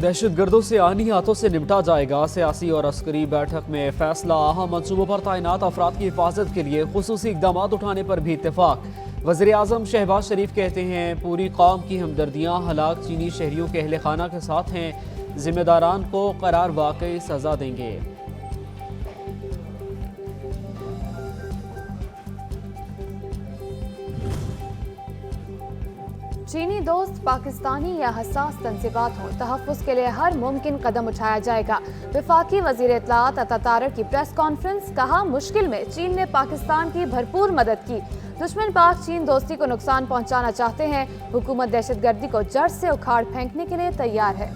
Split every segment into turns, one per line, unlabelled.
दहशतगर्दों से आनी हाथों से निपटा जाएगा। सियासी और अस्करी बैठक में फैसला। अहम मंसूबों पर तैनात अफराद की हिफाजत के लिए खुसूसी इकदाम उठाने पर भी इत्तेफाक। वज़ीर आज़म शहबाज शरीफ कहते हैं पूरी कौम की हमदर्दियाँ हलाक चीनी शहरियों के अहले खाना के साथ हैं। जिम्मेदारान को करार वाकई सजा देंगे।
चीनी दोस्त पाकिस्तानी या हसास तंजीबात हों, तहफ़्फ़ुज़ के लिए हर मुमकिन कदम उठाया जाएगा। वफाकी वज़ीर इत्तलात अता तारक की प्रेस कॉन्फ्रेंस। कहा मुश्किल में चीन ने पाकिस्तान की भरपूर मदद की। दुश्मन पाक चीन दोस्ती को नुकसान पहुंचाना चाहते हैं। हुकूमत दहशतगर्दी को जड़ से उखाड़ फेंकने के लिए तैयार है।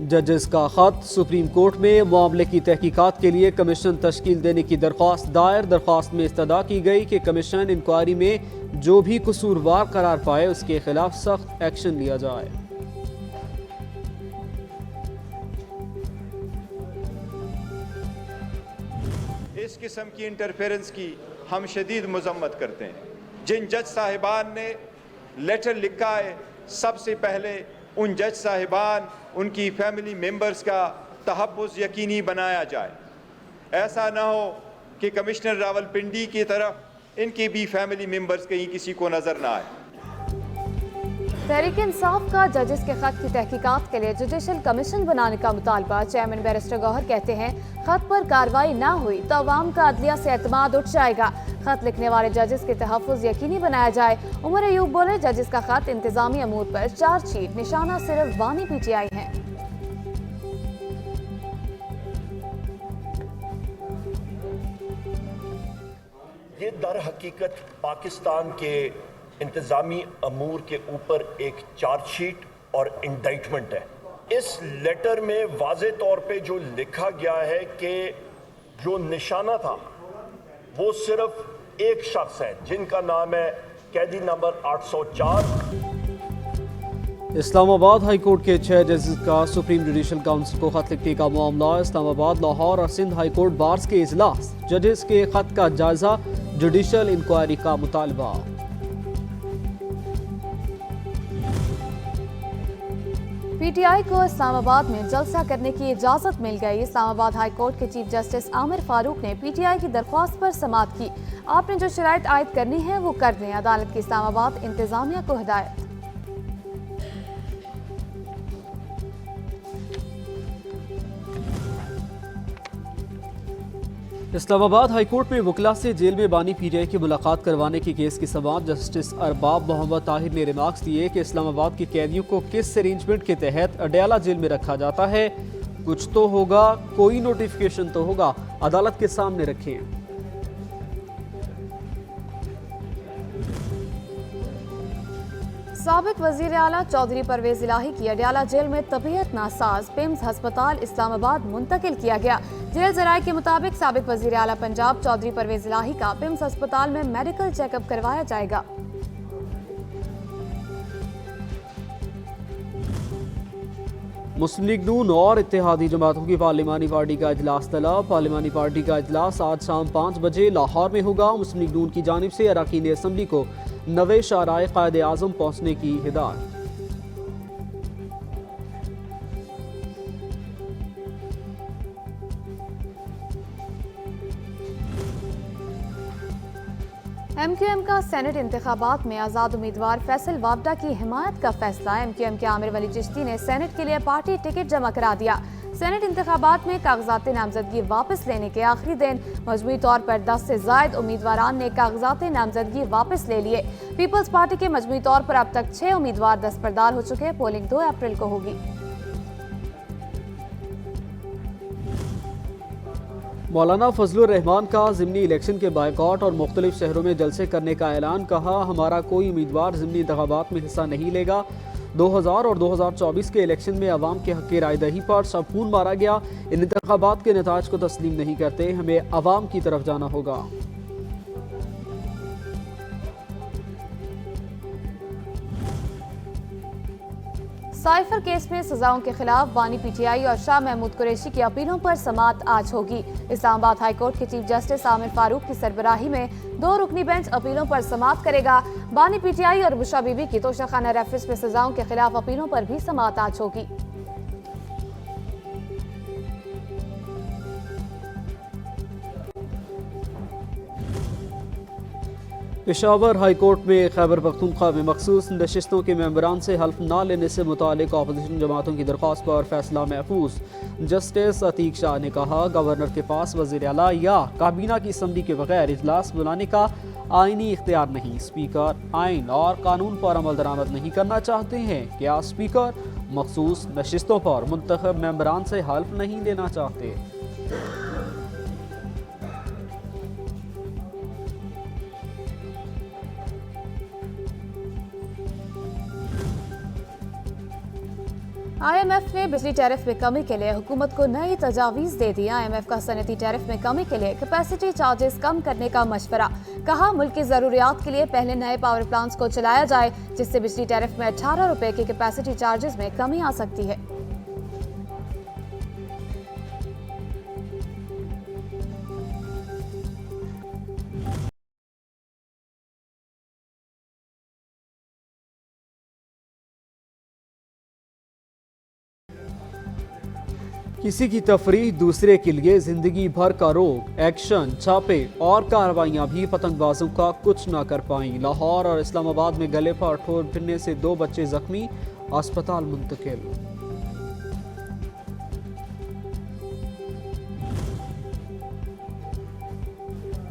जजेस का खत। सुप्रीम कोर्ट में मामले की तहकीकात के लिए कमीशन तश्कील देने की दरख्वास्त दायर। दरख्वास्त में इस्तदा की गई कि कमीशन इंक्वायरी में जो भी कसूरवार करार पाए उसके खिलाफ सख्त एक्शन लिया जाए।
इस किस्म की इंटरफेरेंस की हम शदीद मजम्मत करते हैं। जिन जज साहिबान ने लेटर लिखा है, सबसे पहले उन जज साहिबान उनकी फैमिली मेंबर्स का तहफ़्फ़ुज़ यकीनी बनाया जाए। ऐसा ना हो कि कमिश्नर रावलपिंडी की तरफ इनके भी फैमिली मेंबर्स कहीं किसी को नज़र ना आए।
तहरीक इंसाफ का जजेस के खत की तहकीकात के लिए जुडिशल कमीशन बनाने का मुतालबा। चेयरमैन बैरिस्टर गौहर कहते हैं खत पर कार्रवाई ना हुई तो अवाम का अदलिया से एतमाद उठ जाएगा। खत लिखने वाले जजेस के तहफ़्फ़ुज़ यकीनी बनाया जाए। उमर अयूब बोले जजेस का खत इंतजामी अमूर पर चार्जशीट। निशाना सिर्फ बानी PTI है।
ये दर हकीकत पाकिस्तान के इंतजामी अमूर के ऊपर एक चार्जशीट और इंडाइटमेंट है। इस लेटर में वाज़े तौर पे जो लिखा गया है कि जो निशाना था वो सिर्फ एक शख्स है जिनका नाम है कैदी नंबर 804।
इस्लामाबाद हाई कोर्ट के 6 जजेस का सुप्रीम जुडिशल काउंसिल को खत लिखने का मामला। इस्लामाबाद, लाहौर और सिंध हाई कोर्ट बार्स के इजलास। जजेस के खत का जायजा, जुडिशल इंक्वायरी का मुतालबा।
PTI को इस्लामाबाद में जलसा करने की इजाजत मिल गई। इस्लामाबाद हाई कोर्ट के चीफ जस्टिस आमिर फारूक ने PTI की दरख्वास्त पर समाअत की। आपने जो शराइत आयद करनी है वो कर दें। अदालत की इस्लामाबाद इंतजामिया को हिदायत।
इस्लामाबाद हाई कोर्ट में वकला से जेल में बानी PTI की मुलाकात करवाने की केस की समाअत। जस्टिस अरबाब मोहम्मद ताहिर ने रिमार्क्स दिए कि इस्लामाबाद के कैदियों को किस अरेंजमेंट के तहत अडयाला जेल में रखा जाता है। कुछ तो होगा, कोई नोटिफिकेशन तो होगा, अदालत के सामने रखें।
साबिक वजीर आला चौधरी परवेज इलाही की अडयाला जेल में तबीयत नासाज पिम्स अस्पताल इस्लामाबाद मुंतकिल किया गया। जेल जराये के मुताबिक साबिक वजीर आला पंजाब चौधरी परवेज इलाही का पिम्स अस्पताल में मेडिकल चेकअप करवाया जाएगा।
मुस्लिम लीग नून और इत्तेहादी जमातों की पार्लिमानी पार्टी का इजलास तलब। पार्लिमानी पार्टी का इजलास आज शाम 5 बजे लाहौर में होगा। मुस्लिम लीग नून की जानिब से अरकान असम्बली को नवे शाराए कायद आज़म पहुँचने की हिदायत।
MQM का सेनेट इंतखाबात में आज़ाद उम्मीदवार फैसल वाबडा की हिमायत का फैसला। MQM के आमिर वली चिश्ती ने सेनेट के लिए पार्टी टिकट जमा करा दिया। सेनेट इंतखाबात में कागजात नामजदगी वापस लेने के आखिरी दिन मजमूई तौर पर 10 से ज़ायद उम्मीदवारान ने कागजात नामजदगी वापस ले लिए। पीपल्स पार्टी के मजमूई तौर पर अब तक 6 उम्मीदवार दस्तबरदार हो चुके। पोलिंग 2 अप्रैल को होगी।
मौलाना फजलुर रहमान का ज़िमनी इलेक्शन के बायकॉट और मुख्तलिफ शहरों में जलसे करने का ऐलान। कहा हमारा कोई उम्मीदवार ज़िमनी इंतखाबात में हिस्सा नहीं लेगा। 2000 और 2024 के इलेक्शन में अवाम के हक़ की रायदही पर सब खून मारा गया। इन इंतखाबात के नताज को तस्लीम नहीं करते। हमें अवाम की तरफ जाना होगा।
साइफर केस में सजाओं के खिलाफ बानी PTI और शाह महमूद कुरैशी की अपीलों पर समाअत आज होगी। इस्लामाबाद हाई कोर्ट के चीफ जस्टिस आमिर फारूक की सरबराही में 2 रुकनी बेंच अपीलों पर समाअत करेगा। बानी PTI और बुशरा बीबी की तोशाखाना रेफरेंस में सजाओं के खिलाफ अपीलों पर भी समाअत आज होगी।
पेशावर हाई कोर्ट में खैबर पख्तूनख्वा में मखसूस नशिस्तों के मेंबरान से हल्फ ना लेने से मुतालिक अपोजिशन जमातों की दरख्वास्त पर फैसला महफूज। जस्टिस अतीक शाह ने कहा, गवर्नर के पास वज़ीर आला या काबीना की असम्बली के बगैर इजलास बुलाने का आईनी इख्तियार नहीं। स्पीकर आइन और कानून पर अमल दरामद नहीं करना चाहते हैं। क्या स्पीकर मखसूस नशिस्तों पर मुंतखब मेंबरान से हल्फ नहीं लेना चाहते?
IMF ने बिजली टैरिफ में कमी के लिए हुकूमत को नई तजावीज़ दे दी। IMF का सनती टैरिफ में कमी के लिए कैपेसिटी चार्जेस कम करने का मशवरा। कहा, मुल्क की ज़रूरियात के लिए पहले नए पावर प्लांट्स को चलाया जाए, जिससे बिजली टैरिफ में 18 रुपए के कैपेसिटी चार्जेस में कमी आ सकती है।
किसी की तफरीह दूसरे के लिए जिंदगी भर का रोग, एक्शन, छापे और कार्रवाइयां भी पतंगबाजों का कुछ ना कर पाईं। लाहौर और इस्लामाबाद में गले पर ठोर फिरने से 2 बच्चे जख्मी, अस्पताल मुंतकिल।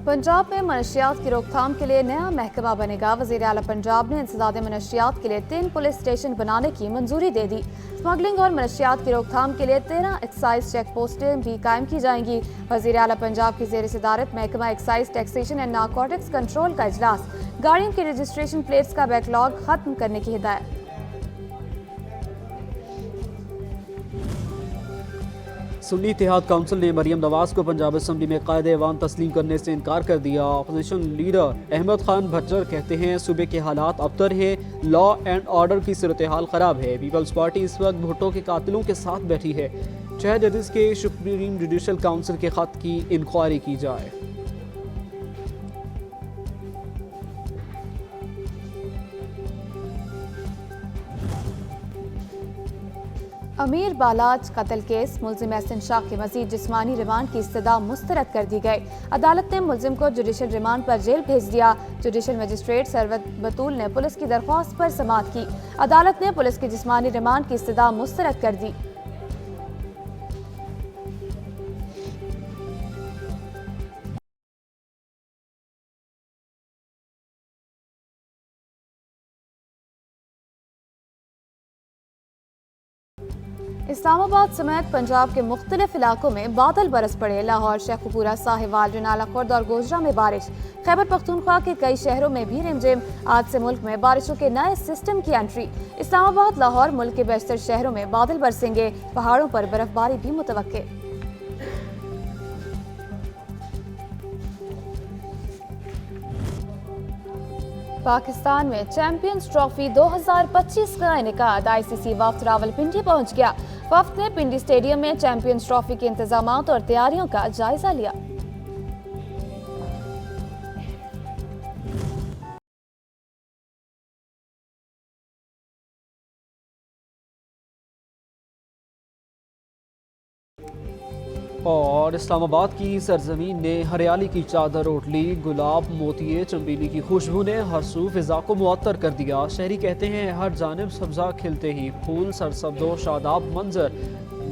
पंजाब में मनशियात की रोकथाम के लिए नया महकमा बनेगा। वज़ीर आला पंजाब ने इंसदाद मनशियात के लिए 3 पुलिस स्टेशन बनाने की मंजूरी दे दी। स्मगलिंग और मनशियात की रोकथाम के लिए 13 एक्साइज चेक पोस्टें भी कायम की जाएंगी। वज़ीर आला पंजाब की ज़ेर सदारत महकमा excise, taxation and narcotics control का इजलास। गाड़ियों की रजिस्ट्रेशन प्लेट्स का बैकलॉग खत्म करने की हिदायत।
सुन्नी इत्तेहाद काउंसिल ने मरियम नवाज को पंजाब असम्बली में कायदे ऐवान तस्लीम करने से इनकार कर दिया। अपोजिशन लीडर अहमद खान भज्जर कहते हैं, सूबे के हालात अबतर हैं, लॉ एंड ऑर्डर की सूरत हाल ख़राब है। पीपल्स पार्टी इस वक्त भुट्टो के कातिलों के साथ बैठी है। 6 जजेस के सुप्रीम जुडिशल काउंसिल के खत की इंक्वायरी की जाए।
अमीर बालाज कत्ल केस, मुलजिम एहसन शाह के मजीद जिस्मानी रिमांड की इस्तदा मुस्तरद कर दी गई। अदालत ने मुलजिम को जुडिशल रिमांड पर जेल भेज दिया। जुडिशल मजिस्ट्रेट सरवत बतूल ने पुलिस की दरख्वास्त पर समाअत की। अदालत ने पुलिस की जिस्मानी रिमांड की इस्तदा मुस्तरद कर दी। इस्लामाबाद समेत पंजाब के मुख्तलिफ इलाकों में बादल बरस पड़े। लाहौर, शेखुपुरा, साहिवाल, रनाला खुर्द और गोजरा में बारिश। खैबर पख्तूनख्वा के कई शहरों में भी रिमझिम। आज से मुल्क में बारिशों के नए सिस्टम की एंट्री। इस्लामाबाद, लाहौर, मुल्क के बेशतर शहरों में बादल बरसेंगे। पहाड़ों पर बर्फबारी भी मुतवक्के। पाकिस्तान में चैंपियंस ट्रॉफी 2025 का इनेकाद। ICC वफ्द रावलपिंडी पहुंच गया। वफ्द ने पिंडी स्टेडियम में चैंपियंस ट्रॉफी के इंतजामात और तैयारियों का जायजा लिया।
और इस्लामाबाद की सरजमीन ने हरियाली की चादर ओढ़ ली। गुलाब, मोतिये, चंबेली की खुशबू ने हर सू फिजा को मुअत्तर कर दिया। शहरी कहते हैं, हर जानिब सब्जा खिलते ही फूल सरसब्दो शादाब मंजर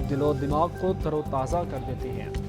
दिलो दिमाग को तरोताज़ा कर देते हैं।